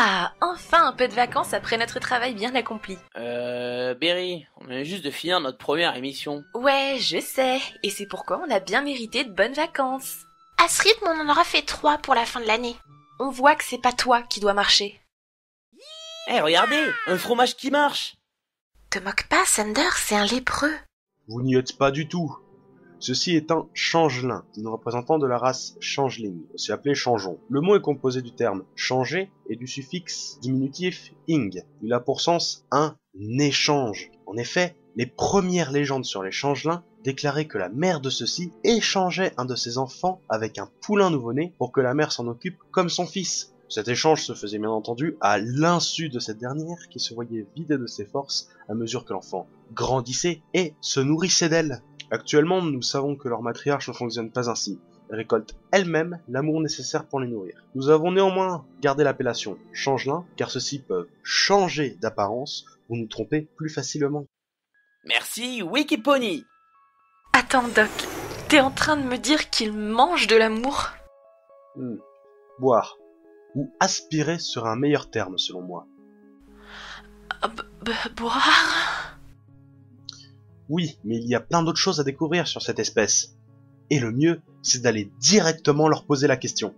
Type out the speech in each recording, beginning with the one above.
Ah, enfin un peu de vacances après notre travail bien accompli. Berry, on vient juste de finir notre première émission. Ouais, je sais, et c'est pourquoi on a bien mérité de bonnes vacances. À ce rythme, on en aura fait 3 pour la fin de l'année. On voit que c'est pas toi qui dois marcher. Regardez, un fromage qui marche. Te moque pas, Thunder, c'est un lépreux. Vous n'y êtes pas du tout. Ceci est un changelin, une représentant de la race changeling, aussi appelé changeon. Le mot est composé du terme changer et du suffixe diminutif ing. Il a pour sens un échange. En effet, les premières légendes sur les changelins déclaraient que la mère de ceux-ci échangeait un de ses enfants avec un poulain nouveau-né pour que la mère s'en occupe comme son fils. Cet échange se faisait bien entendu à l'insu de cette dernière qui se voyait vidée de ses forces à mesure que l'enfant grandissait et se nourrissait d'elle. Actuellement, nous savons que leur matriarche ne fonctionne pas ainsi. Elle récolte elle-même l'amour nécessaire pour les nourrir. Nous avons néanmoins gardé l'appellation changelin car ceux-ci peuvent changer d'apparence pour nous tromper plus facilement. Merci Wikipony. Attends, Doc, t'es en train de me dire qu'il mange de l'amour? Boire ou aspirer serait un meilleur terme selon moi. Boire? Oui, mais il y a plein d'autres choses à découvrir sur cette espèce. Et le mieux, c'est d'aller directement leur poser la question.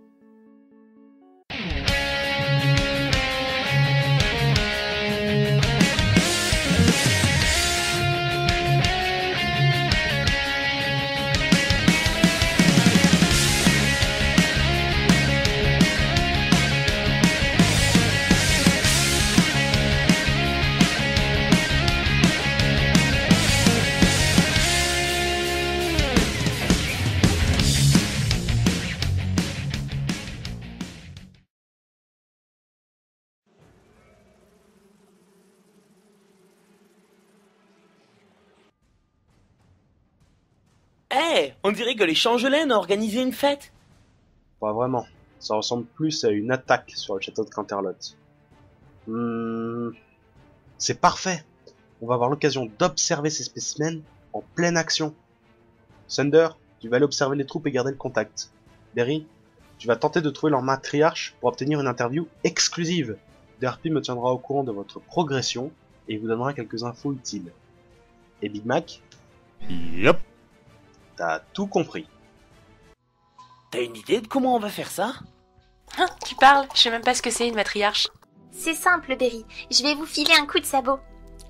On dirait que les changelins ont organisé une fête. Pas vraiment. Ça ressemble plus à une attaque sur le château de Canterlot. C'est parfait. On va avoir l'occasion d'observer ces spécimens en pleine action. Thunder, tu vas aller observer les troupes et garder le contact. Berry, tu vas tenter de trouver leur matriarche pour obtenir une interview exclusive. Derpy me tiendra au courant de votre progression et vous donnera quelques infos utiles. Et Big Mac, Yep. t'as tout compris. T'as une idée de comment on va faire ça? Hein, tu parles? Je sais même pas ce que c'est une matriarche. C'est simple, Berry. Je vais vous filer un coup de sabot.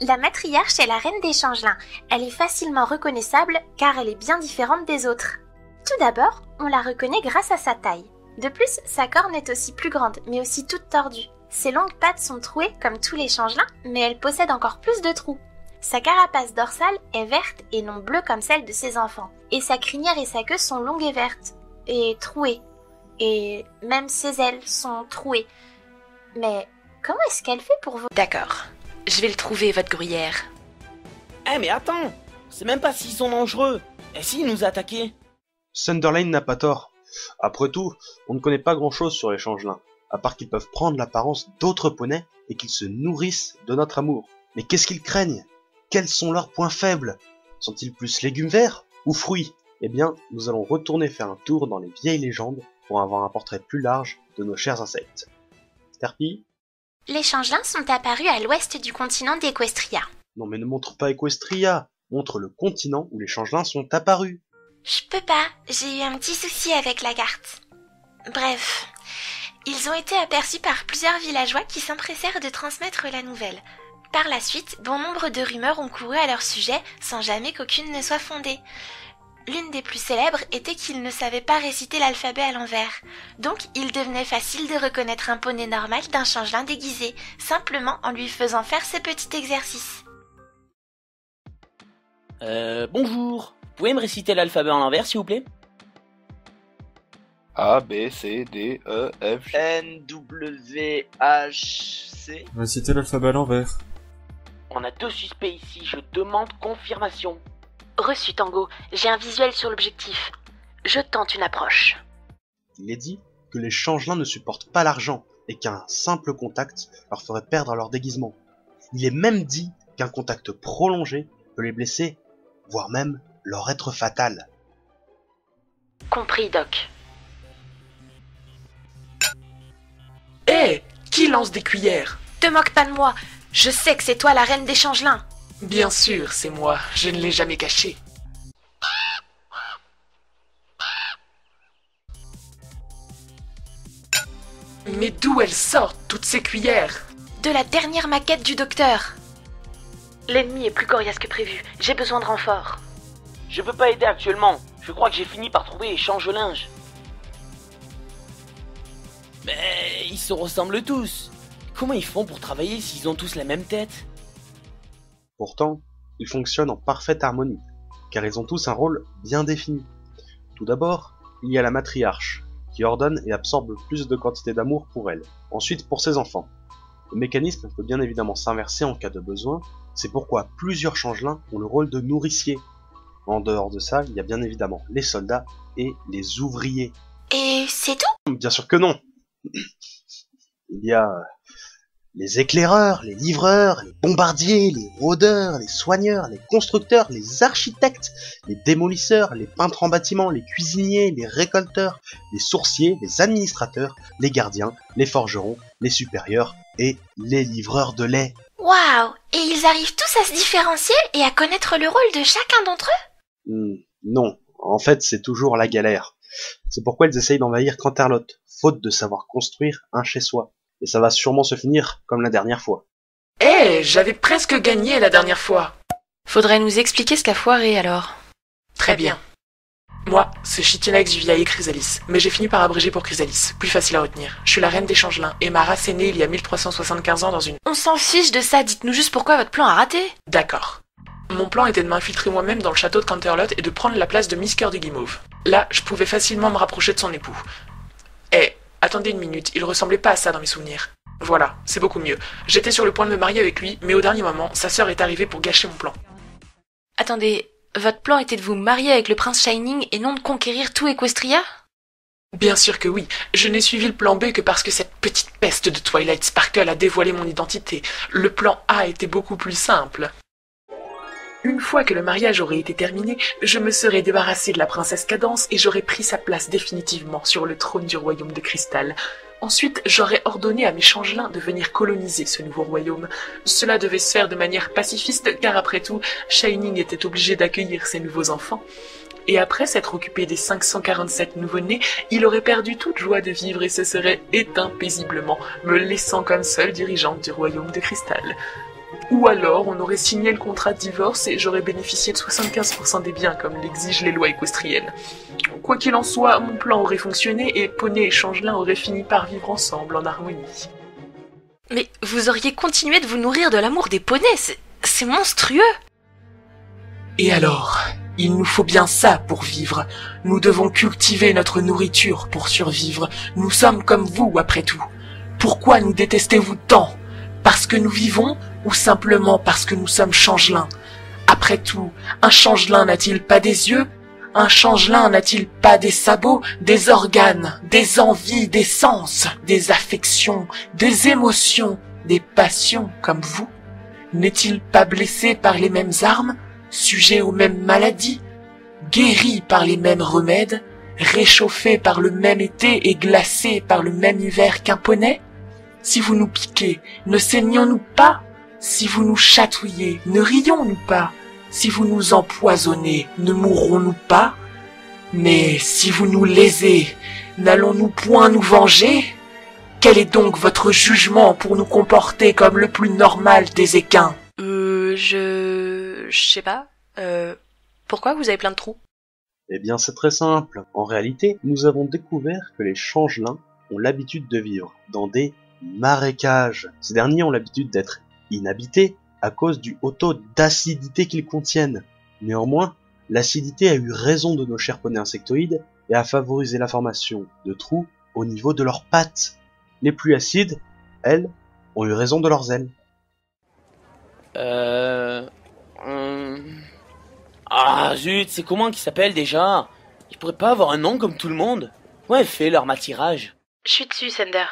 La matriarche est la reine des changelins. Elle est facilement reconnaissable car elle est bien différente des autres. Tout d'abord, on la reconnaît grâce à sa taille. De plus, sa corne est aussi plus grande, mais aussi toute tordue. Ses longues pattes sont trouées comme tous les changelins, mais elle possède encore plus de trous. Sa carapace dorsale est verte et non bleue comme celle de ses enfants. Et sa crinière et sa queue sont longues et vertes, et trouées. Et même ses ailes sont trouées. Mais comment est-ce qu'elle fait pour vous? D'accord, je vais le trouver, votre gruyère. Mais attends, c'est même pas s'ils sont dangereux. Et s'ils nous attaquaient? Sunderlane n'a pas tort. Après tout, on ne connaît pas grand-chose sur les changelins, à part qu'ils peuvent prendre l'apparence d'autres poneys et qu'ils se nourrissent de notre amour. Mais qu'est-ce qu'ils craignent? Quels sont leurs points faibles? Sont-ils plus légumes verts ou fruits? Eh bien, nous allons retourner faire un tour dans les vieilles légendes pour avoir un portrait plus large de nos chers insectes. Derpy? Les changelins sont apparus à l'ouest du continent d'Equestria. Non mais ne montre pas Equestria, montre le continent où les changelins sont apparus. Je peux pas, j'ai eu un petit souci avec la carte. Bref, ils ont été aperçus par plusieurs villageois qui s'empressèrent de transmettre la nouvelle. Par la suite, bon nombre de rumeurs ont couru à leur sujet sans jamais qu'aucune ne soit fondée. L'une des plus célèbres était qu'ils ne savaient pas réciter l'alphabet à l'envers. Donc, il devenait facile de reconnaître un poney normal d'un changelin déguisé, simplement en lui faisant faire ce petit exercice. Bonjour. Vous pouvez me réciter l'alphabet à l'envers, s'il vous plaît? A, B, C, D, E, F, G. N, W, H, C. Récitez l'alphabet à l'envers. On a 2 suspects ici, je demande confirmation. Reçu, Tango. J'ai un visuel sur l'objectif. Je tente une approche. Il est dit que les changelins ne supportent pas l'argent et qu'un simple contact leur ferait perdre leur déguisement. Il est même dit qu'un contact prolongé peut les blesser, voire même leur être fatal. Compris, Doc. Qui lance des cuillères. Te moque pas de moi. Je sais que c'est toi la reine des changelins. Bien sûr, c'est moi, je ne l'ai jamais caché. Mais d'où elles sortent, toutes ces cuillères? De la dernière maquette du docteur. L'ennemi est plus coriace que prévu. J'ai besoin de renfort. Je peux pas aider actuellement. Je crois que j'ai fini par trouver les change-linges. Mais ils se ressemblent tous. Comment ils font pour travailler s'ils ont tous la même tête? Pourtant, ils fonctionnent en parfaite harmonie, car ils ont tous un rôle bien défini. Tout d'abord, il y a la matriarche, qui ordonne et absorbe le plus de quantité d'amour pour elle. Ensuite, pour ses enfants. Le mécanisme peut bien évidemment s'inverser en cas de besoin, c'est pourquoi plusieurs changelins ont le rôle de nourriciers. En dehors de ça, il y a bien évidemment les soldats et les ouvriers. Et c'est tout? Bien sûr que non. Il y a les éclaireurs, les livreurs, les bombardiers, les rôdeurs, les soigneurs, les constructeurs, les architectes, les démolisseurs, les peintres en bâtiment, les cuisiniers, les récolteurs, les sourciers, les administrateurs, les gardiens, les forgerons, les supérieurs et les livreurs de lait. Waouh! Et ils arrivent tous à se différencier et à connaître le rôle de chacun d'entre eux? Non, en fait c'est toujours la galère. C'est pourquoi ils essayent d'envahir Canterlot, faute de savoir construire un chez-soi. Et ça va sûrement se finir comme la dernière fois. J'avais presque gagné la dernière fois. Faudrait nous expliquer ce qu'a foiré alors. Très bien. Moi, c'est Chitionex du vieil Chrysalis, mais j'ai fini par abréger pour Chrysalis, plus facile à retenir. Je suis la reine des changelins, et ma race est née il y a 1375 ans dans une... On s'en fiche de ça, dites-nous juste pourquoi votre plan a raté. D'accord. Mon plan était de m'infiltrer moi-même dans le château de Canterlot et de prendre la place de Miss Cœur de Guimauve. Là, je pouvais facilement me rapprocher de son époux. Attendez une minute, il ressemblait pas à ça dans mes souvenirs. Voilà, c'est beaucoup mieux. J'étais sur le point de me marier avec lui, mais au dernier moment, sa sœur est arrivée pour gâcher mon plan. Attendez, votre plan était de vous marier avec le prince Shining et non de conquérir tout Equestria? Bien sûr que oui, je n'ai suivi le plan B que parce que cette petite peste de Twilight Sparkle a dévoilé mon identité. Le plan A était beaucoup plus simple. Une fois que le mariage aurait été terminé, je me serais débarrassé de la princesse Cadence et j'aurais pris sa place définitivement sur le trône du royaume de cristal. Ensuite, j'aurais ordonné à mes changelins de venir coloniser ce nouveau royaume. Cela devait se faire de manière pacifiste, car après tout, Shining était obligé d'accueillir ses nouveaux enfants. Et après s'être occupé des 547 nouveau-nés, il aurait perdu toute joie de vivre et se serait éteint paisiblement, me laissant comme seule dirigeante du royaume de cristal. Ou alors, on aurait signé le contrat de divorce et j'aurais bénéficié de 75% des biens, comme l'exigent les lois équestriennes. Quoi qu'il en soit, mon plan aurait fonctionné et Poney et Changelin auraient fini par vivre ensemble en harmonie. Mais vous auriez continué de vous nourrir de l'amour des poneys, c'est monstrueux! Et alors, il nous faut bien ça pour vivre. Nous devons cultiver notre nourriture pour survivre. Nous sommes comme vous, après tout. Pourquoi nous détestez-vous tant? Parce que nous vivons ou simplement parce que nous sommes changelins? Après tout, un changelin n'a-t-il pas des yeux? Un changelin n'a-t-il pas des sabots, des organes, des envies, des sens, des affections, des émotions, des passions comme vous? N'est-il pas blessé par les mêmes armes, sujet aux mêmes maladies, guéri par les mêmes remèdes, réchauffé par le même été et glacé par le même hiver qu'un poney? Si vous nous piquez, ne saignons-nous pas? Si vous nous chatouillez, ne rions-nous pas? Si vous nous empoisonnez, ne mourrons-nous pas? Mais si vous nous lésez, n'allons-nous point nous venger? Quel est donc votre jugement pour nous comporter comme le plus normal des équins? Je sais pas. Pourquoi vous avez plein de trous? Eh bien c'est très simple. En réalité, nous avons découvert que les changelins ont l'habitude de vivre dans des marécages. Ces derniers ont l'habitude d'être inhabités à cause du haut taux d'acidité qu'ils contiennent. Néanmoins, l'acidité a eu raison de nos chers poneys insectoïdes et a favorisé la formation de trous au niveau de leurs pattes. Les plus acides, elles, ont eu raison de leurs ailes. Ah zut, c'est comment qu'ils s'appellent déjà? Ils pourraient pas avoir un nom comme tout le monde? Ouais, fait leur matirage. Je suis dessus, Sender.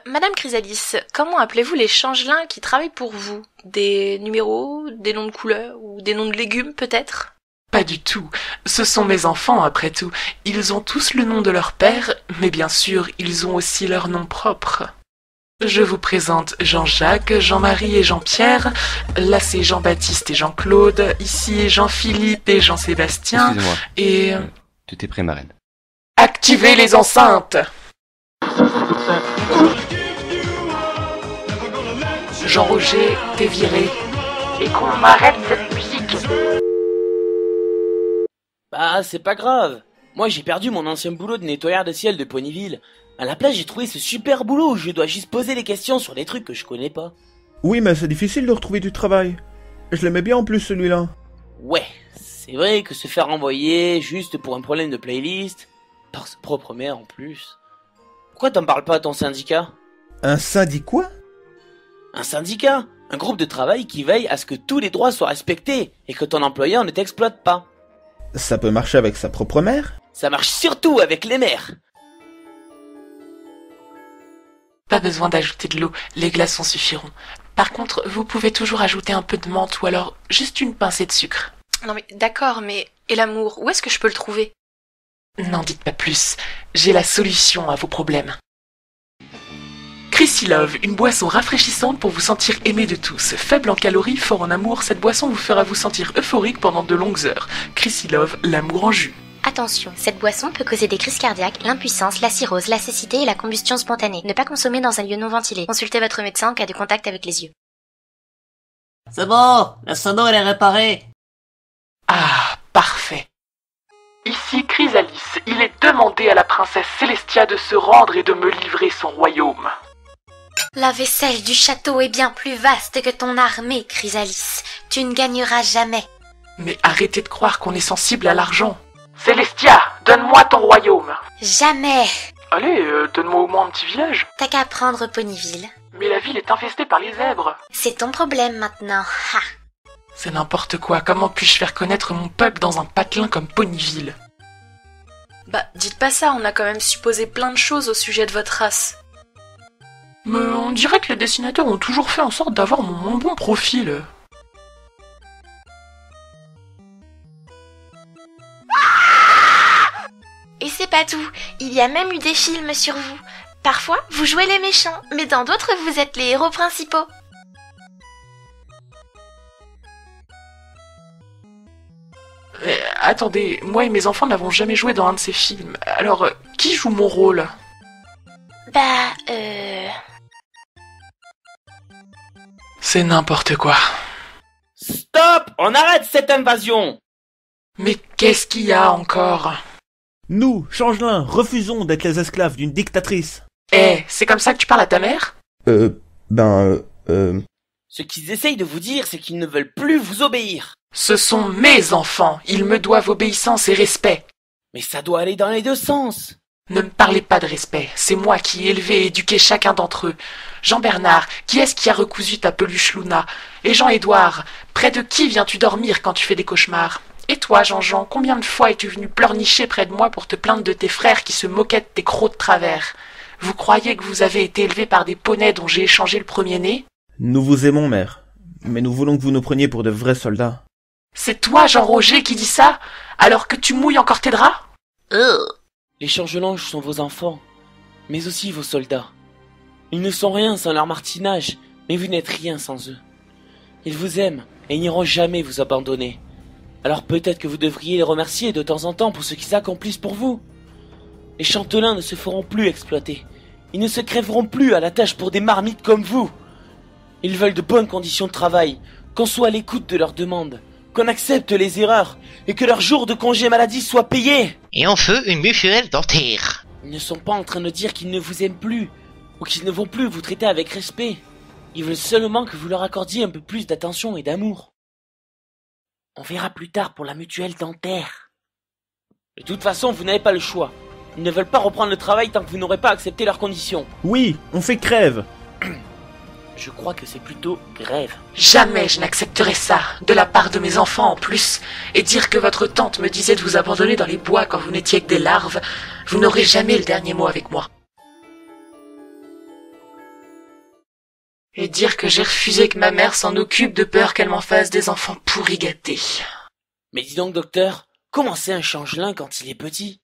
Madame Chrysalis, comment appelez-vous les changelins qui travaillent pour vous? Des numéros, des noms de couleurs, ou des noms de légumes peut-être? Pas du tout. Ce sont mes enfants, après tout. Ils ont tous le nom de leur père, mais bien sûr, ils ont aussi leur nom propre. Je vous présente Jean-Jacques, Jean-Marie et Jean-Pierre. Là, c'est Jean-Baptiste et Jean-Claude. Ici, Jean-Philippe et Jean-Sébastien. Excusez-moi. Et... Tout est prêt, ma reine. activez les enceintes! Jean-Roger, t'es viré. Et qu'on m'arrête cette musique. Bah, c'est pas grave. Moi, j'ai perdu mon ancien boulot de nettoyeur de ciel de Ponyville. À la place, j'ai trouvé ce super boulot où je dois juste poser des questions sur des trucs que je connais pas. Oui, mais c'est difficile de retrouver du travail. Je l'aimais bien en plus, celui-là. Ouais, c'est vrai que se faire renvoyer juste pour un problème de playlist, par sa propre mère en plus. Pourquoi t'en parles pas à ton syndicat? Un syndicat quoi? Un syndicat, un groupe de travail qui veille à ce que tous les droits soient respectés et que ton employeur ne t'exploite pas. Ça peut marcher avec sa propre mère? Ça marche surtout avec les mères. Pas besoin d'ajouter de l'eau, les glaçons suffiront. Par contre, vous pouvez toujours ajouter un peu de menthe ou alors juste une pincée de sucre. Non mais d'accord, mais... Et l'amour, où est-ce que je peux le trouver? N'en dites pas plus, j'ai la solution à vos problèmes. Chrissy Love, une boisson rafraîchissante pour vous sentir aimé de tous. Faible en calories, fort en amour, cette boisson vous fera vous sentir euphorique pendant de longues heures. Chrissy Love, l'amour en jus. Attention, cette boisson peut causer des crises cardiaques, l'impuissance, la cirrhose, la cécité et la combustion spontanée. Ne pas consommer dans un lieu non ventilé. Consultez votre médecin en cas de contact avec les yeux. C'est bon, la sono elle est réparée. Ah, parfait. Ici Chrysalis, il est demandé à la princesse Célestia de se rendre et de me livrer son royaume. La vaisselle du château est bien plus vaste que ton armée, Chrysalis. Tu ne gagneras jamais. Mais arrêtez de croire qu'on est sensible à l'argent. Célestia, donne-moi ton royaume. Jamais. Allez, donne-moi au moins un petit village. T'as qu'à prendre Ponyville. Mais la ville est infestée par les zèbres. C'est ton problème maintenant. Ha. C'est n'importe quoi, comment puis-je faire connaître mon peuple dans un patelin comme Ponyville? Bah, dites pas ça, on a quand même supposé plein de choses au sujet de votre race. Mais on dirait que les dessinateurs ont toujours fait en sorte d'avoir mon moins bon profil. Et c'est pas tout, il y a même eu des films sur vous. Parfois, vous jouez les méchants, mais dans d'autres, vous êtes les héros principaux. Attendez, moi et mes enfants n'avons jamais joué dans un de ces films. Alors, qui joue mon rôle? C'est n'importe quoi. Stop! On arrête cette invasion! Mais qu'est-ce qu'il y a encore? Nous, changelins, refusons d'être les esclaves d'une dictatrice. C'est comme ça que tu parles à ta mère? Ce qu'ils essayent de vous dire, c'est qu'ils ne veulent plus vous obéir. Ce sont mes enfants, ils me doivent obéissance et respect. Mais ça doit aller dans les deux sens. Ne me parlez pas de respect, c'est moi qui ai élevé et éduqué chacun d'entre eux. Jean-Bernard, qui est-ce qui a recousu ta peluche Luna? Et Jean-Édouard, près de qui viens-tu dormir quand tu fais des cauchemars? Et toi, Jean-Jean, combien de fois es-tu venu pleurnicher près de moi pour te plaindre de tes frères qui se moquaient de tes crocs de travers? Vous croyez que vous avez été élevés par des poneys dont j'ai échangé le premier-né? Nous vous aimons, mère. Mais nous voulons que vous nous preniez pour de vrais soldats. C'est toi, Jean-Roger, qui dis ça? Alors que tu mouilles encore tes draps? Les changelanges sont vos enfants, mais aussi vos soldats. Ils ne sont rien sans leur martinage, mais vous n'êtes rien sans eux. Ils vous aiment et ils n'iront jamais vous abandonner. Alors peut-être que vous devriez les remercier de temps en temps pour ce qu'ils accomplissent pour vous. Les chantelains ne se feront plus exploiter. Ils ne se crèveront plus à la tâche pour des marmites comme vous. Ils veulent de bonnes conditions de travail, qu'on soit à l'écoute de leurs demandes, qu'on accepte les erreurs et que leurs jours de congé maladie soient payés. Et on fait une mutuelle dentaire. Ils ne sont pas en train de dire qu'ils ne vous aiment plus ou qu'ils ne vont plus vous traiter avec respect. Ils veulent seulement que vous leur accordiez un peu plus d'attention et d'amour. On verra plus tard pour la mutuelle dentaire. De toute façon, vous n'avez pas le choix. Ils ne veulent pas reprendre le travail tant que vous n'aurez pas accepté leurs conditions. Oui, on fait crève. Je crois que c'est plutôt grève. Jamais je n'accepterai ça, de la part de mes enfants en plus. Et dire que votre tante me disait de vous abandonner dans les bois quand vous n'étiez que des larves, vous n'aurez jamais le dernier mot avec moi. Et dire que j'ai refusé que ma mère s'en occupe de peur qu'elle m'en fasse des enfants pourris gâtés. Mais dis donc, docteur, comment c'est un changelin quand il est petit?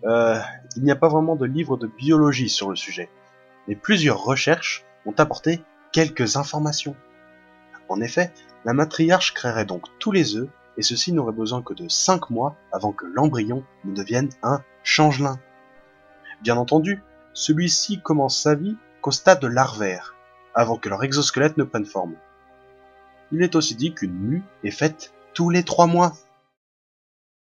Il n'y a pas vraiment de livre de biologie sur le sujet. mais plusieurs recherches ont apporté quelques informations. En effet, la matriarche créerait donc tous les œufs, et ceci n'aurait besoin que de 5 mois avant que l'embryon ne devienne un changelin. Bien entendu, celui-ci commence sa vie qu'au stade larvaire, avant que leur exosquelette ne prenne forme. Il est aussi dit qu'une mue est faite tous les 3 mois.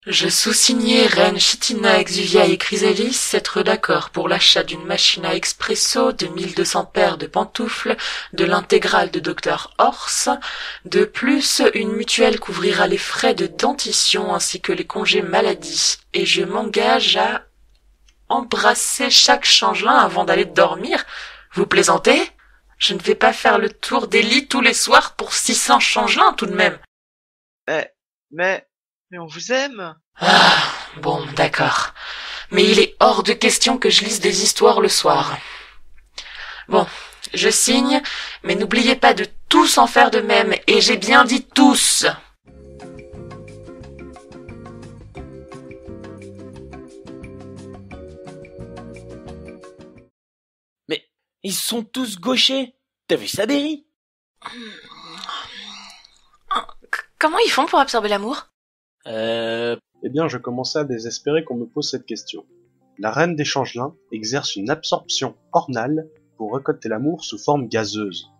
Je sous-signais Reine Chitina Exuvia et Chrysalis être d'accord pour l'achat d'une machine à expresso, de 1200 paires de pantoufles, de l'intégrale de Dr Horse. De plus, une mutuelle couvrira les frais de dentition ainsi que les congés maladie. Et je m'engage à embrasser chaque changelin avant d'aller dormir. Vous plaisantez? Je ne vais pas faire le tour des lits tous les soirs pour 600 changelins tout de même. Mais on vous aime. Ah, bon, d'accord. Mais il est hors de question que je lise des histoires le soir. Bon, je signe, mais n'oubliez pas de tous en faire de même, et j'ai bien dit tous. Mais ils sont tous gauchers. T'as vu ça, Derry? Comment ils font pour absorber l'amour? Eh bien, je commençais à désespérer qu'on me pose cette question. La reine des changelins exerce une absorption ornale pour récolter l'amour sous forme gazeuse.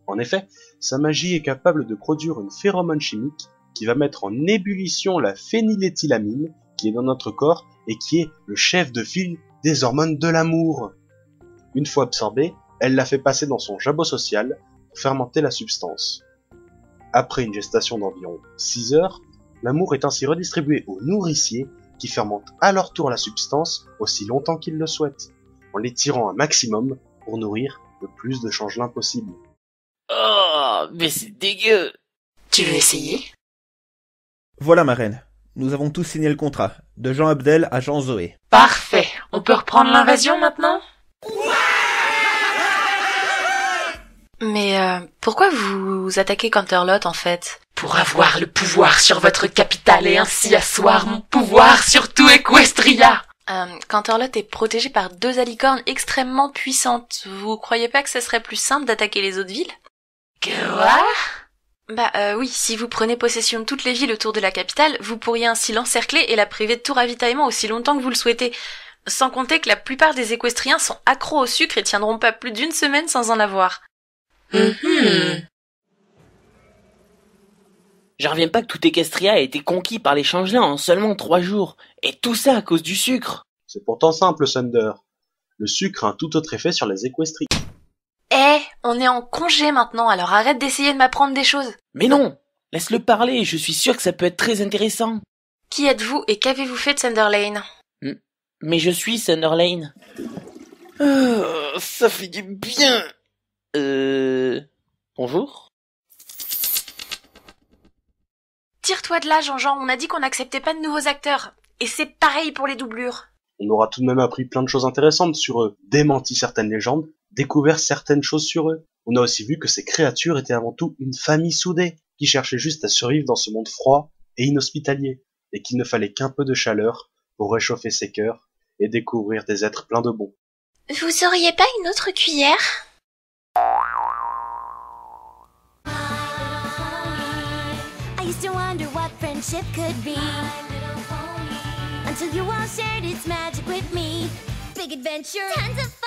En effet, sa magie est capable de produire une phéromone chimique qui va mettre en ébullition la phényléthylamine qui est dans notre corps et qui est le chef de file des hormones de l'amour. Une fois absorbée, elle la fait passer dans son jabot social pour fermenter la substance. Après une gestation d'environ 6 heures, l'amour est ainsi redistribué aux nourriciers qui fermentent à leur tour la substance aussi longtemps qu'ils le souhaitent, en l'étirant un maximum pour nourrir le plus de changelins possible. Oh, mais c'est dégueu. Tu veux essayer? Voilà ma reine. Nous avons tous signé le contrat. De Jean Abdel à Jean Zoé. Parfait. On peut reprendre l'invasion maintenant? Mais pourquoi vous attaquez Canterlot en fait? Pour avoir le pouvoir sur votre capitale et ainsi asseoir mon pouvoir sur tout Equestria. Canterlot est protégé par 2 alicornes extrêmement puissantes. Vous croyez pas que ce serait plus simple d'attaquer les autres villes? Quoi? Oui, si vous prenez possession de toutes les villes autour de la capitale, vous pourriez ainsi l'encercler et la priver de tout ravitaillement aussi longtemps que vous le souhaitez. Sans compter que la plupart des Équestriens sont accros au sucre et tiendront pas plus d'1 semaine sans en avoir. J'en reviens pas que tout Equestria a été conquis par les changelins en seulement 3 jours. Et tout ça à cause du sucre. C'est pourtant simple, Thunder. Le sucre a un tout autre effet sur les équestries. On est en congé maintenant, alors arrête d'essayer de m'apprendre des choses. Mais non, laisse-le parler, je suis sûr que ça peut être très intéressant. Qui êtes-vous et qu'avez-vous fait de Sunderlane? Mais je suis Sunderlane. Oh, ça fait du bien. Bonjour. Tire-toi de là, Jean-Jean, on a dit qu'on n'acceptait pas de nouveaux acteurs. Et c'est pareil pour les doublures. On aura tout de même appris plein de choses intéressantes sur eux, démenti certaines légendes, découvert certaines choses sur eux. On a aussi vu que ces créatures étaient avant tout une famille soudée, qui cherchait juste à survivre dans ce monde froid et inhospitalier, et qu'il ne fallait qu'un peu de chaleur pour réchauffer ses cœurs et découvrir des êtres pleins de bon. Vous auriez pas une autre cuillère? I used to wonder what friendship could be, until you all shared its magic with me. Big adventure, tons of fun.